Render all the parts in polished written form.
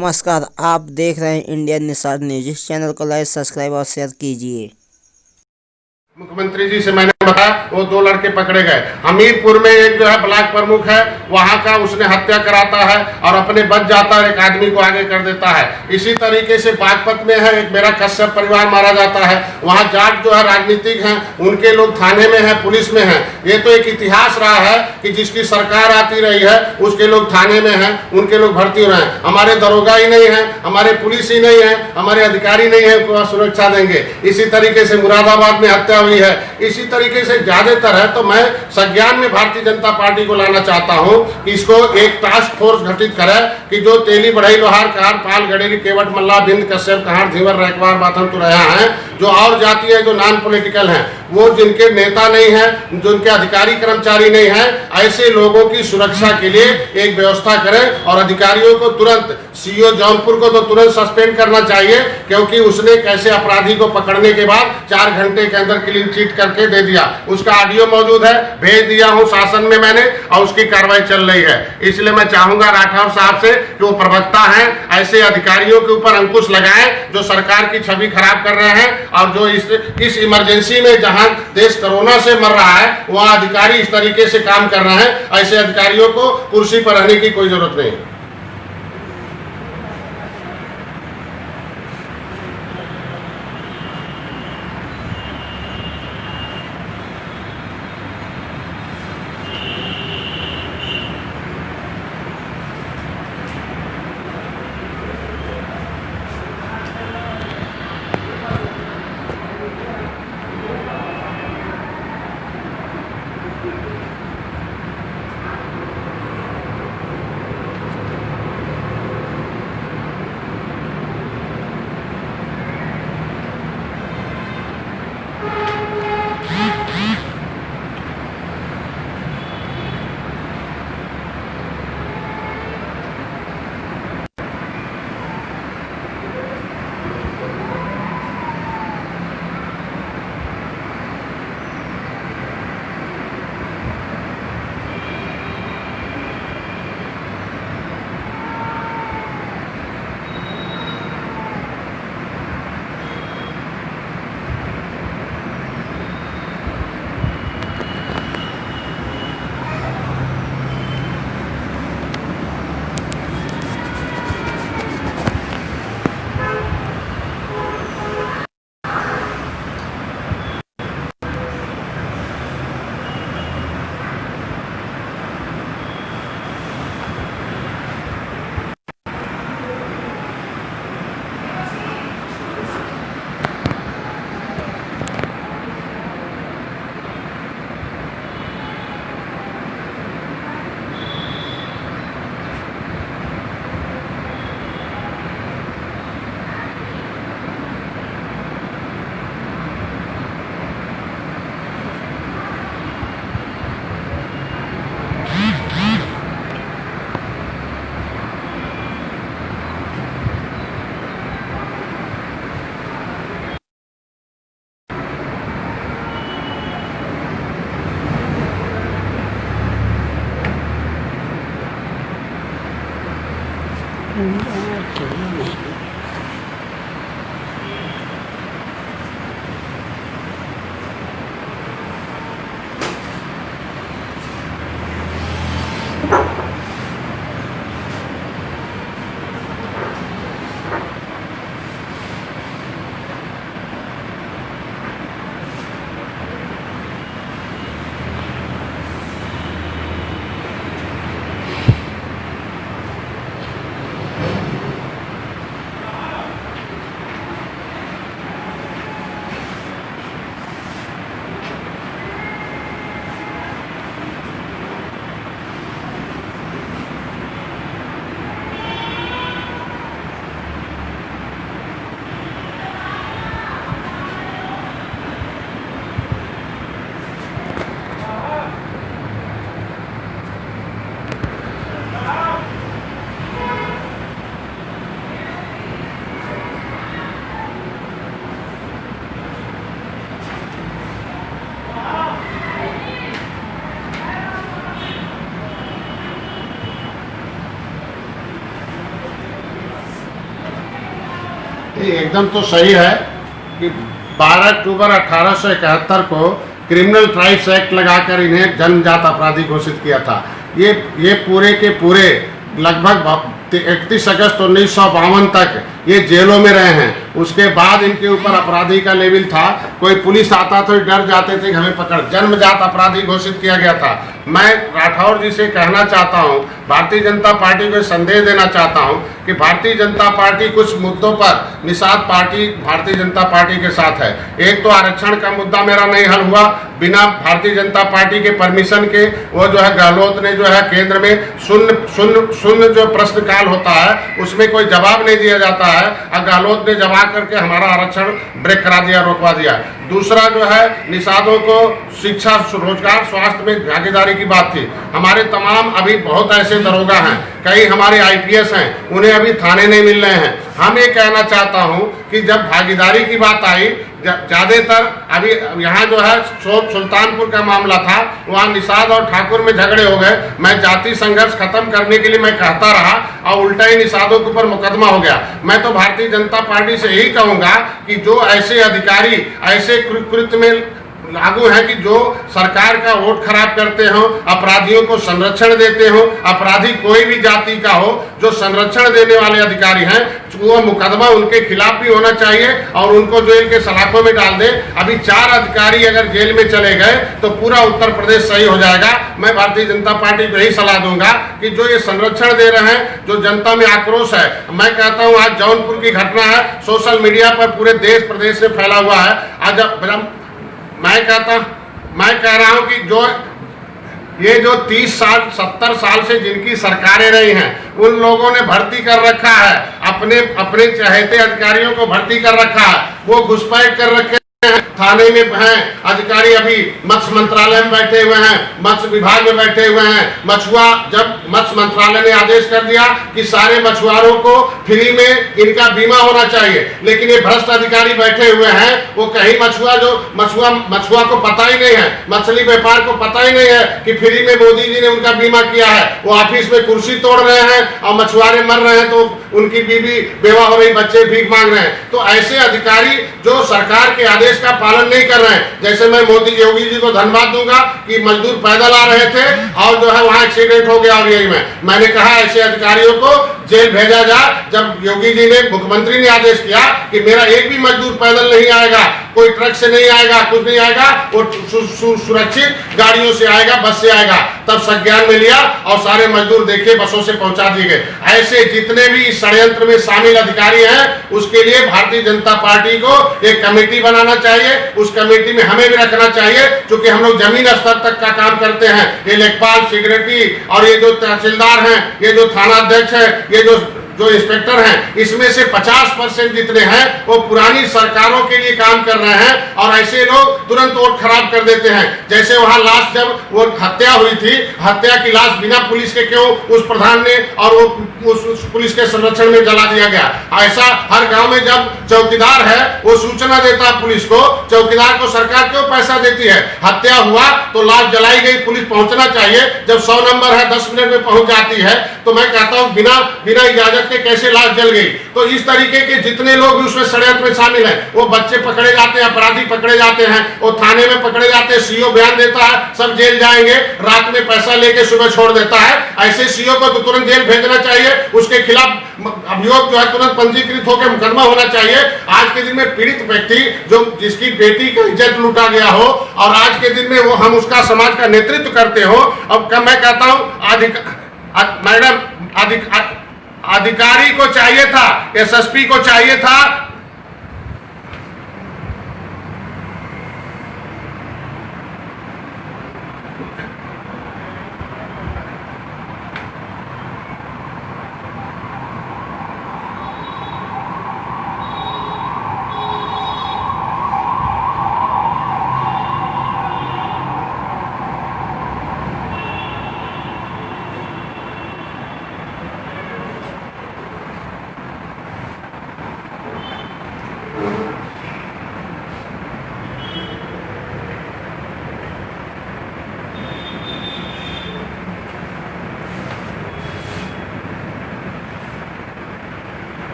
नमस्कार, आप देख रहे हैं इंडियन निसार न्यूज। इस चैनल को लाइक, सब्सक्राइब और शेयर कीजिए। मुख्यमंत्री जी से मैंने बताया, वो 2 लड़के पकड़े गए। हमीरपुर में एक जो है ब्लॉक प्रमुख है, वहां का उसने हत्या कराता है और अपने बच जाता है, एक आदमी को आगे कर देता है। इसी तरीके से बागपत में है, एक मेरा कश्यप परिवार मारा जाता है। वहां जाट जो है राजनीतिक हैं, उनके लोग थाने में हैं, पुलिस में हैं। ये तो एक इतिहास रहा है कि जिसकी सरकार आती रही है उसके लोग थाने में हैं, उनके लोग भर्ती हो रहे हैं। हमारे दरोगा ही नहीं है, हमारे पुलिस ही नहीं है, हमारे अधिकारी नहीं है सुरक्षा देंगे। इसी तरीके से मुरादाबाद में हत्या हुई है। इसी तरीके से ज्यादातर है। तो मैं संज्ञान में भारतीय जनता पार्टी को लाना चाहता हूं कि इसको एक टास्क फोर्स गठित करे कि जो तेली बढ़ई लोहार कार पाल गडेरी केवट मल्ला बिंद कश्यप कहार धीवर रैकवार बाथन तो रहा है, जो और जाति है जो नॉन पॉलिटिकल हैं, वो जिनके नेता नहीं है, जो उनके अधिकारी कर्मचारी नहीं है, ऐसे लोगों की सुरक्षा के लिए एक व्यवस्था करें। और अधिकारियों को तुरंत, सीओ जौनपुर को तो तुरंत सस्पेंड करना चाहिए, क्योंकि उसने कैसे अपराधी को पकड़ने के बाद 4 घंटे के अंदर क्लीन चिट करके दे दिया। उसका ऑडियो मौजूद है, भेज दिया हूं शासन में मैंने, और उसकी कार्रवाई चल रही है। इसलिए मैं चाहूंगा राठौर साहब से कि वो प्रवक्ता हैं, ऐसे अधिकारियों के ऊपर अंकुश लगाएं जो सरकार की छवि खराब कर रहे हैं। और जो इस इमरजेंसी में जहां देश कोरोना से मर रहा है, वहां अधिकारी इस तरीके से काम कर रहे हैं। ऐसे अधिकारियों को कुर्सी पर रहने की कोई जरूरत नहीं। ये एकदम तो सही है कि 12 अक्टूबर 1871 को क्रिमिनल ट्राइब्स एक्ट लगाकर इन्हें जन्मजात अपराधी घोषित किया था। ये पूरे के पूरे लगभग 31 अगस्त 1952 तक ये जेलों में रहे हैं। उसके बाद इनके ऊपर अपराधी का लेवल था, कोई पुलिस आता तो डर जाते थे कि हमें पकड़, जन्मजात अपराधी घोषित किया गया था। मैं राठौर जी से कहना चाहता हूं, भारतीय जनता पार्टी को संदेश देना चाहता हूं कि भारतीय जनता पार्टी कुछ मुद्दों पर निषाद पार्टी भारतीय जनता पार्टी के साथ है। एक तो आरक्षण का मुद्दा मेरा नहीं हल हुआ, बिना भारतीय जनता पार्टी के परमिशन के वो जो है गहलोत ने जो है केंद्र में शून्य जो प्रश्नकाल होता है उसमें कोई जवाब नहीं दिया जाता है, और गहलोत ने जवाब करके हमारा आरक्षण ब्रेक करा दिया, रोकवा दिया। दूसरा जो है निषादों को शिक्षा, रोजगार, स्वास्थ्य में भागीदारी की बात थी। हमारे तमाम अभी बहुत ऐसे दरोगा हैं, कई हमारे आईपीएस हैं, उन्हें अभी थाने नहीं मिल रहे हैं। हम ये कहना चाहता हूं कि जब भागीदारी की बात आई, ज्यादातर अभी यहाँ जो है सुल्तानपुर का मामला था, वहाँ निषाद और ठाकुर में झगड़े हो गए। मैं जाति संघर्ष खत्म करने के लिए मैं कहता रहा और उल्टा ही निषादों के ऊपर मुकदमा हो गया। मैं तो भारतीय जनता पार्टी से यही कहूंगा कि जो ऐसे अधिकारी ऐसे कृत्य में लागू है कि जो सरकार का वोट खराब करते हो, अपराधियों को संरक्षण देते हो, अपराधी कोई भी जाति का हो, जो संरक्षण देने वाले अधिकारी हैं, वो मुकदमा उनके खिलाफ भी होना चाहिए और उनको जेल के सलाखों में डाल दे। अभी 4 अधिकारी अगर जेल में चले गए तो पूरा उत्तर प्रदेश सही हो जाएगा। मैं भारतीय जनता पार्टी को यही सलाह दूंगा कि जो ये संरक्षण दे रहे हैं, जो जनता में आक्रोश है, मैं कहता हूँ आज जौनपुर की घटना है, सोशल मीडिया पर पूरे देश प्रदेश में फैला हुआ है। आज मैं कह रहा हूं कि ये जो 30 साल 70 साल से जिनकी सरकारें रही हैं, उन लोगों ने भर्ती कर रखा है, अपने चहेते अधिकारियों को भर्ती कर रखा है, वो घुसपैठ कर रखे हैं, थाने में हैं अधिकारी, अभी मत्स्य मंत्रालय में बैठे हुए हैं, मत्स्य विभाग में बैठे हुए हैं। जब मत्स्य मंत्रालय ने आदेश कर दिया कि सारे मछुआरों को फ्री में इनका बीमा होना चाहिए, लेकिन ये भ्रष्ट अधिकारी बैठे हुए हैं, वो कहीं मछुआ को पता ही नहीं है, मछली व्यापार को पता ही नहीं है कि फ्री में मोदी जी ने उनका बीमा किया है। वो ऑफिस में कुर्सी तोड़ रहे हैं और मछुआरे मर रहे हैं, तो उनकी बीवी बेवा हो रही, बच्चे भीख मांग रहे हैं। तो ऐसे अधिकारी जो सरकार के आदेश का पालन नहीं कर रहे हैं, जैसे मैं योगी जी को धन्यवाद दूंगा कि मजदूर पैदल आ रहे थे और जो है वहां एक्सीडेंट हो गया, और यही मैंने कहा ऐसे अधिकारियों को जेल भेजा जा। जब योगी जी ने, मुख्यमंत्री ने आदेश किया कि मेरा एक भी मजदूर पैदल नहीं आएगा, कोई ट्रक से नहीं आएगा, कुछ नहीं आएगा, वो सुरक्षित गाड़ियों से आएगा, बस से आएगा, तब संज्ञान में लिया और सारे मजदूर देखिए बसों से पहुंचा दिए गए। ऐसे जितने भी इस षड्यंत्र में शामिल अधिकारी हैं, उसके लिए भारतीय जनता पार्टी को एक कमेटी बनाना चाहिए। उस कमेटी में हमें भी रखना चाहिए, क्योंकि हम लोग जमीन स्तर तक का काम करते हैं। ये लेखपाल, सेक्रेटरी और ये जो तहसीलदार हैं, ये जो थाना अध्यक्ष है, ये जो इंस्पेक्टर हैं, इसमें से 50% जितने हैं वो पुरानी सरकारों के लिए काम कर रहे हैं, और ऐसे लोग तुरंत वोट खराब कर देते हैं। जैसे वहां लाश, जब वो हत्या हुई थी, हत्या की लाश बिना पुलिस के क्यों उस प्रधान ने और वो उस पुलिस के संरक्षण में जला दिया गया। ऐसा हर गांव में जब चौकीदार है वो सूचना देता पुलिस को, चौकीदार को सरकार क्यों पैसा देती है? हत्या हुआ तो लाश जलाई गई, पुलिस पहुंचना चाहिए। जब 100 नंबर है 10 मिनट में पहुंच जाती है, तो मैं कहता हूं बिना इजाजत के कैसे लाश जल गई। तो इस तरीके के जितने लोग उसमें षड्यंत्र में शामिल हैं, वो बच्चे पकड़े जाते हैं, अपराधी पकड़े जाते हैं, वो थाने में पकड़े जाते हैं, सीओ बयान देता है सब जेल जाएंगे, रात में पैसा लेके सुबह छोड़ देता है। ऐसे सीओ को तो तुरंत जेल भेजना चाहिए, उसके खिलाफ अभियोग जो है तुरंत पंजीकृत होकर मुकदमा होना चाहिए। आज के दिन में पीड़ित व्यक्ति जिसकी बेटी का इज्जत लूटा गया हो, और आज के दिन में वो हम उसका समाज का नेतृत्व करते हो। अब मैं कहता हूं मैडम, अधिकारी को चाहिए था, एसएसपी को चाहिए था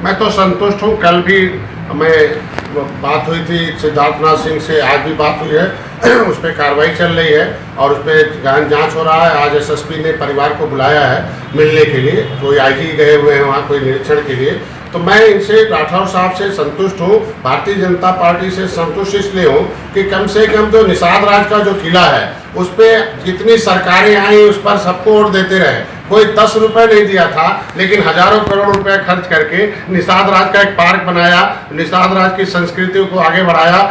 मैं तो संतुष्ट हूँ। कल भी मैं बात हुई थी सिद्धार्थनाथ सिंह से, आज भी बात हुई है उस पर कार्रवाई चल रही है और उस पर गहन जाँच हो रहा है। आज एसएसपी ने परिवार को बुलाया है मिलने के लिए, कोई आईजी गए हुए हैं वहाँ कोई निरीक्षण के लिए। तो मैं इनसे राठौर साहब से संतुष्ट हूँ, भारतीय जनता पार्टी से संतुष्ट इसलिए हूँ कि कम से कम जो निषाद राज का जो किला है उस पर जितनी सरकारें आई उस पर सबको वोट देते रहे। कोई 10 रुपए नहीं दिया था, लेकिन हजारों करोड़ रुपए खर्च करके निषाद राज का एक पार्क बनाया, निषाद राज की संस्कृति को आगे बढ़ाया।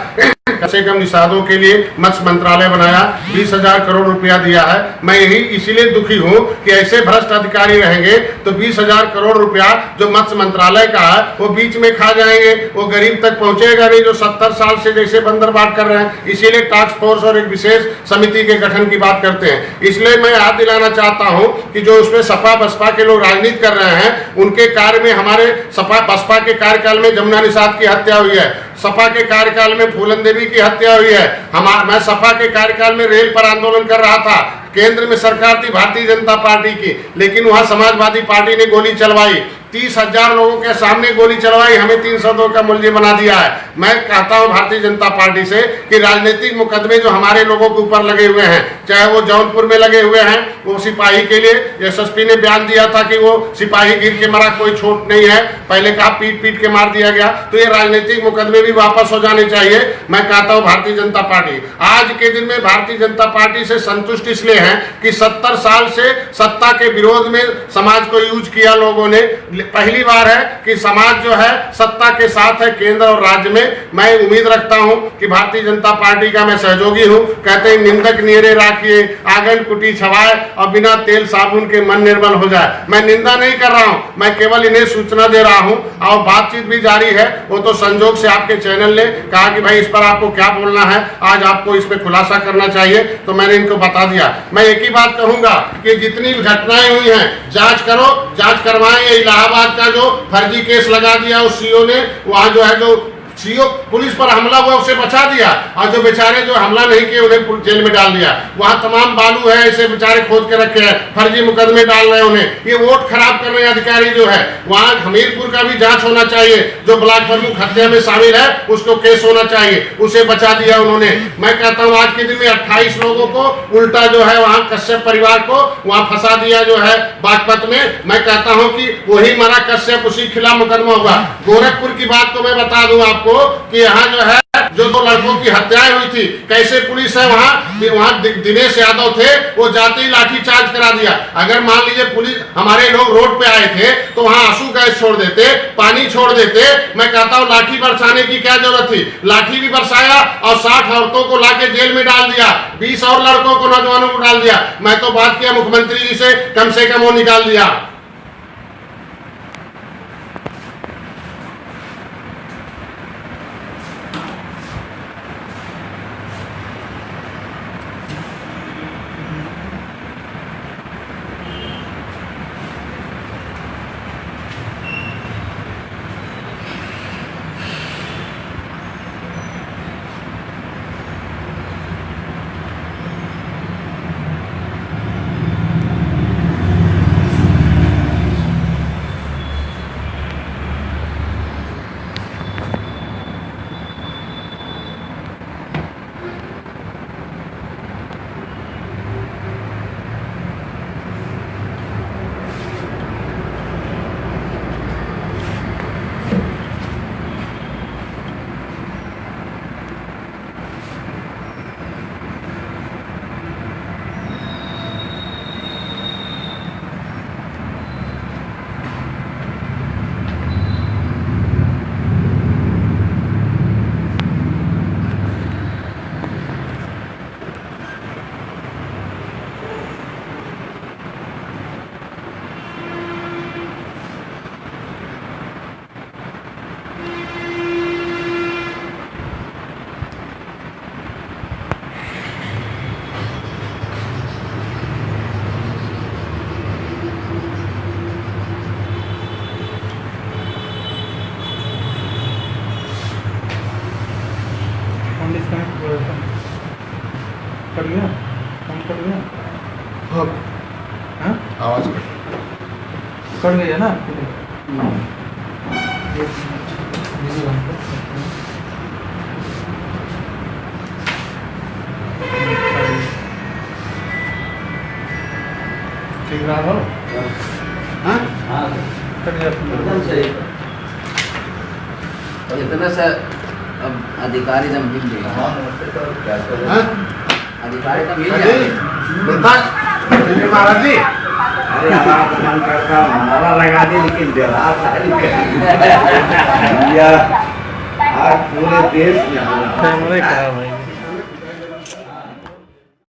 कम से कम निषादों के लिए मत्स्य मंत्रालय बनाया, 20,000 करोड़ रुपया दिया है। मैं यही इसीलिए दुखी हूँ कि ऐसे भ्रष्ट अधिकारी रहेंगे तो 20,000 करोड़ रुपया जो मत्स्य मंत्रालय का है वो बीच में खा जाएंगे, वो गरीब तक पहुंचेगा नहीं जो 70 साल से जैसे बंदरबाट कर रहे हैं। इसीलिए टास्क फोर्स और एक विशेष समिति के गठन की बात करते हैं। इसलिए मैं याद दिलाना चाहता हूँ कि जो उसमें सपा बसपा के लोग राजनीति कर रहे हैं उनके कार्य में, हमारे सपा बसपा के कार्यकाल में जमुना निषाद की हत्या हुई है, सपा के कार्यकाल में फूलन देवी की हत्या हुई है। मैं सपा के कार्यकाल में रेल पर आंदोलन कर रहा था, केंद्र में सरकार थी भारतीय जनता पार्टी की, लेकिन वहां समाजवादी पार्टी ने गोली चलवाई, 30,000 लोगों के सामने गोली चलवाई, हमें 302 का मुलजिम बना दिया है। मैं कहता हूं भारतीय जनता पार्टी से कि राजनीतिक मुकदमे जो हमारे लोगों के ऊपर लगे हुए हैं, चाहे वो जौनपुर में लगे हुए हैं, वो सिपाही के लिए एसएसपी ने बयान दिया था कि वो सिपाही गिर के मरा, कोई छोट नहीं है, पहले कहा पीट पीट के मार दिया गया, तो ये राजनीतिक मुकदमे भी वापस हो जाने चाहिए। मैं कहता हूं भारतीय जनता पार्टी आज के दिन में भारतीय जनता पार्टी से संतुष्ट इसलिए है कि 70 साल से सत्ता के विरोध में समाज को यूज किया लोगों ने। पहली बार है कि समाज जो है सत्ता के साथ है केंद्र और राज्य में। मैं उम्मीद रखता हूं कि भारतीय जनता पार्टी का मैं सहयोगी हूं। कहते हैं निंदक नियरे राखिए, आंगन कुटी छवाए और बिना तेल साबुन के मन निर्मल हो जाए। मैं निंदा नहीं कर रहा हूं, मैं केवल इन्हें सूचना दे रहा हूं और बातचीत भी जारी है। वो तो संजोग से आपके चैनल ने कहा कि भाई इस पर आपको क्या बोलना है, आज आपको इस पर खुलासा करना चाहिए, तो मैंने इनको बता दिया। मैं एक ही बात कहूंगा कि जितनी घटनाएं हुई हैं जांच करो, जांच करवाएं। इलाहाबाद का जो फर्जी केस लगा दिया उस सीओ ने, वहां जो है जो सीओ पुलिस पर हमला हुआ उसे बचा दिया और जो बेचारे जो हमला नहीं किए उन्हें जेल में डाल दिया। वहां तमाम बालू है, ऐसे बेचारे खोद के रखे हैं, फर्जी मुकदमे डाल रहे हैं उन्हें, ये वोट खराब कर रहे हैं अधिकारी जो है। वहां हमीरपुर का भी जांच होना चाहिए, जो ब्लॉक प्रमुख हत्या में शामिल है उसको केस होना चाहिए, उसे बचा दिया उन्होंने। मैं कहता हूँ आज के दिन में 28 लोगों को उल्टा जो है वहां कश्यप परिवार को वहां फंसा दिया जो है बागपत में। मैं कहता हूँ कि वही मरा कश्यप, उसी खिलाफ मुकदमा हुआ। गोरखपुर की बात को मैं बता दूं आपको कि यहाँ जो है जो 2 लड़कों की हत्याएं हुई थी, कैसे पुलिस है वहां दिनेश यादव थे, वो जाते ही लाठी चार्ज करा दिया। अगर मान लीजिए पुलिस हमारे लोग रोड पे आए थे तो वहां आंसू गैस छोड़ देते, पानी छोड़ देते। मैं कहता हूं लाठी बरसाने की क्या जरूरत थी, लाठी भी बरसाया और 60 औरतों को लाके जेल में डाल दिया, 20 और लड़कों को, नौजवानों को डाल दिया। मैं तो बात किया मुख्यमंत्री जी से कम वो निकाल दिया। कर लिया, फोन कर लिया। हाँ आवाज कट गई है ना। ठीक रहा हो? हाँ? एकदम सही। इतना सा अब अधिकारी जब मिल जाएगा हाँ? अधिकारी तो मिल अरे, जाएगा। नेता महाराज जी अरे हमारा तो मन करता माला लगा दे लेकिन जरा सारी आज पूरे देश में कैमरे खराब है